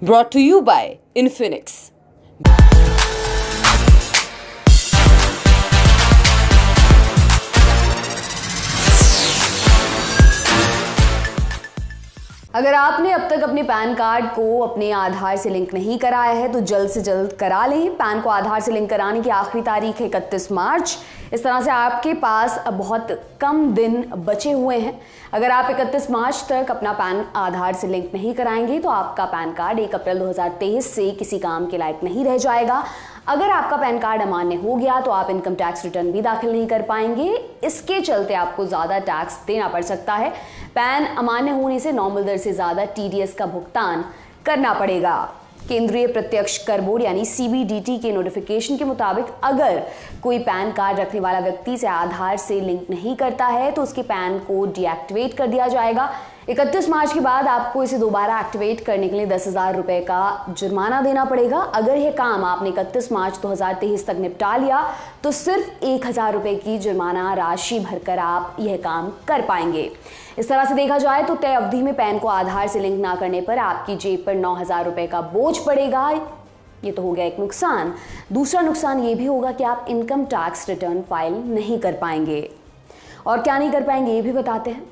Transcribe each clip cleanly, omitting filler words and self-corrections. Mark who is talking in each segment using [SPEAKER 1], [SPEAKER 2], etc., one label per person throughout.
[SPEAKER 1] Brought to you by Infinix.
[SPEAKER 2] अगर आपने अब तक अपने पैन कार्ड को अपने आधार से लिंक नहीं कराया है तो जल्द से जल्द करा लें। पैन को आधार से लिंक कराने की आखिरी तारीख है 31 मार्च। इस तरह से आपके पास अब बहुत कम दिन बचे हुए हैं। अगर आप 31 मार्च तक अपना पैन आधार से लिंक नहीं कराएंगे तो आपका पैन कार्ड 1 अप्रैल 2023 से किसी काम के लायक नहीं रह जाएगा। अगर आपका पैन कार्ड अमान्य हो गया तो आप इनकम टैक्स रिटर्न भी दाखिल नहीं कर पाएंगे। इसके चलते आपको ज़्यादा टैक्स देना पड़ सकता है। पैन अमान्य होने से नॉर्मल दर से ज़्यादा टीडीएस का भुगतान करना पड़ेगा। केंद्रीय प्रत्यक्ष कर बोर्ड यानी सीबीडीटी के नोटिफिकेशन के मुताबिक अगर कोई पैन कार्ड रखने वाला व्यक्ति से आधार से लिंक नहीं करता है तो उसके पैन को डीएक्टिवेट कर दिया जाएगा। 31 मार्च के बाद आपको इसे दोबारा एक्टिवेट करने के लिए 10,000 रुपए का जुर्माना देना पड़ेगा। अगर यह काम आपने 31 मार्च 2023 तक निपटा लिया तो सिर्फ 1,000 रुपए की जुर्माना राशि भरकर आप यह काम कर पाएंगे। इस तरह से देखा जाए तो तय अवधि में पैन को आधार से लिंक ना करने पर आपकी जेब पर 9,000 रुपए का बोझ पड़ेगा। ये तो हो गया एक नुकसान। दूसरा नुकसान ये भी होगा कि आप इनकम टैक्स रिटर्न फाइल नहीं कर पाएंगे। और क्या नहीं कर पाएंगे ये भी बताते हैं।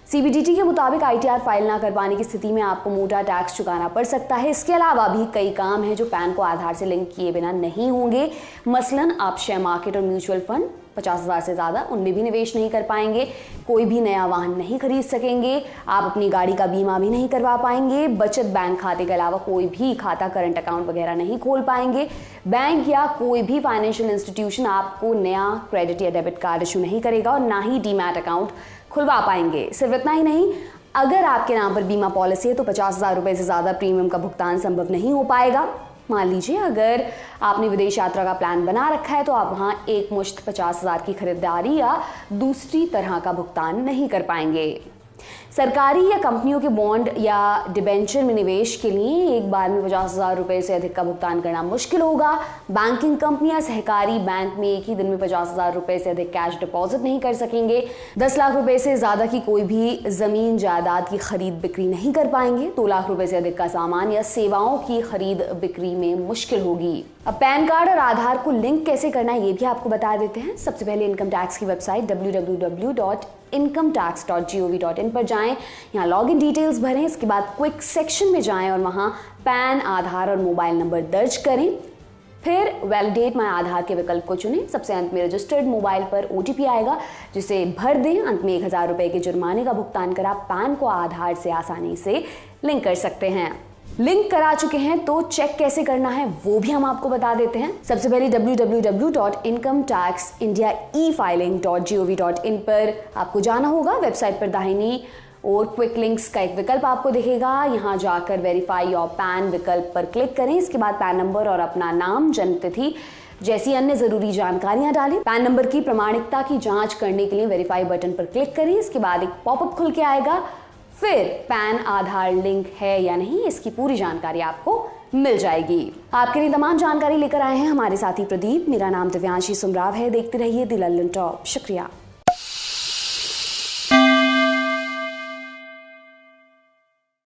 [SPEAKER 2] सीबीडीटी के मुताबिक आईटीआर फाइल ना कर पाने की स्थिति में आपको मोटा टैक्स चुकाना पड़ सकता है। इसके अलावा भी कई काम हैं जो पैन को आधार से लिंक किए बिना नहीं होंगे। मसलन आप शेयर मार्केट और म्यूचुअल फंड 50,000 से ज़्यादा उनमें भी निवेश नहीं कर पाएंगे। कोई भी नया वाहन नहीं खरीद सकेंगे। आप अपनी गाड़ी का बीमा भी नहीं करवा पाएंगे। बचत बैंक खाते के अलावा कोई भी खाता, करंट अकाउंट वगैरह नहीं खोल पाएंगे। बैंक या कोई भी फाइनेंशियल इंस्टीट्यूशन आपको नया क्रेडिट या डेबिट कार्ड इशू नहीं करेगा और ना ही डीमैट अकाउंट खुलवा पाएंगे। सिर्फ इतना ही नहीं, अगर आपके नाम पर बीमा पॉलिसी है तो 50,000 रुपए से ज़्यादा प्रीमियम का भुगतान संभव नहीं हो पाएगा। मान लीजिए अगर आपने विदेश यात्रा का प्लान बना रखा है तो आप वहाँ एक मुश्त 50,000 की खरीदारी या दूसरी तरह का भुगतान नहीं कर पाएंगे। सरकारी या कंपनियों के बॉन्ड या डिबेंचर में निवेश के लिए एक बार में 50,000 रुपए से अधिक का भुगतान करना मुश्किल होगा। बैंकिंग कंपनियां सहकारी बैंक में एक ही दिन में 50,000 रुपए से अधिक कैश डिपॉजिट नहीं कर सकेंगे। 10 लाख रुपए से ज़्यादा की कोई भी ज़मीन जायदाद की खरीद बिक्री नहीं कर पाएंगे। 2 लाख रुपए से अधिक का सामान या सेवाओं की खरीद बिक्री में मुश्किल होगी। अब पैन कार्ड और आधार को लिंक कैसे करना है ये भी आपको बता देते हैं। सबसे पहले इनकम टैक्स की वेबसाइट www.incometax.gov.in पर जाएं। यहाँ लॉगिन डिटेल्स भरें। इसके बाद क्विक सेक्शन में जाएं और वहाँ पैन, आधार और मोबाइल नंबर दर्ज करें। फिर वैलिडेट माय आधार के विकल्प को चुनें। सबसे अंत में रजिस्टर्ड मोबाइल पर ओटीपी आएगा जिसे भर दें। अंत में 1,000 रुपए के जुर्माने का भुगतान कर आप पैन को आधार से आसानी से लिंक कर सकते हैं। लिंक करा चुके हैं तो चेक कैसे करना है वो भी हम आपको बता देते हैं। सबसे पहले www.incometaxindiaefiling.gov.in पर आपको जाना होगा। वेबसाइट पर दाहिनी और क्विक लिंक्स का एक विकल्प आपको दिखेगा। यहाँ जाकर वेरीफाई योर पैन विकल्प पर क्लिक करें। इसके बाद पैन नंबर और अपना नाम, जन्म तिथि जैसी अन्य जरूरी जानकारियां डालें। पैन नंबर की प्रामाणिकता की जांच करने के लिए वेरीफाई बटन पर क्लिक करें। इसके बाद एक पॉपअप खुल के आएगा। फिर पैन आधार लिंक है या नहीं इसकी पूरी जानकारी आपको मिल जाएगी। आपके लिए तमाम जानकारी लेकर आए हैं हमारे साथी प्रदीप। मेरा नाम दिव्यांशी सुमराव है। देखते रहिए द लल्लन टॉप। शुक्रिया।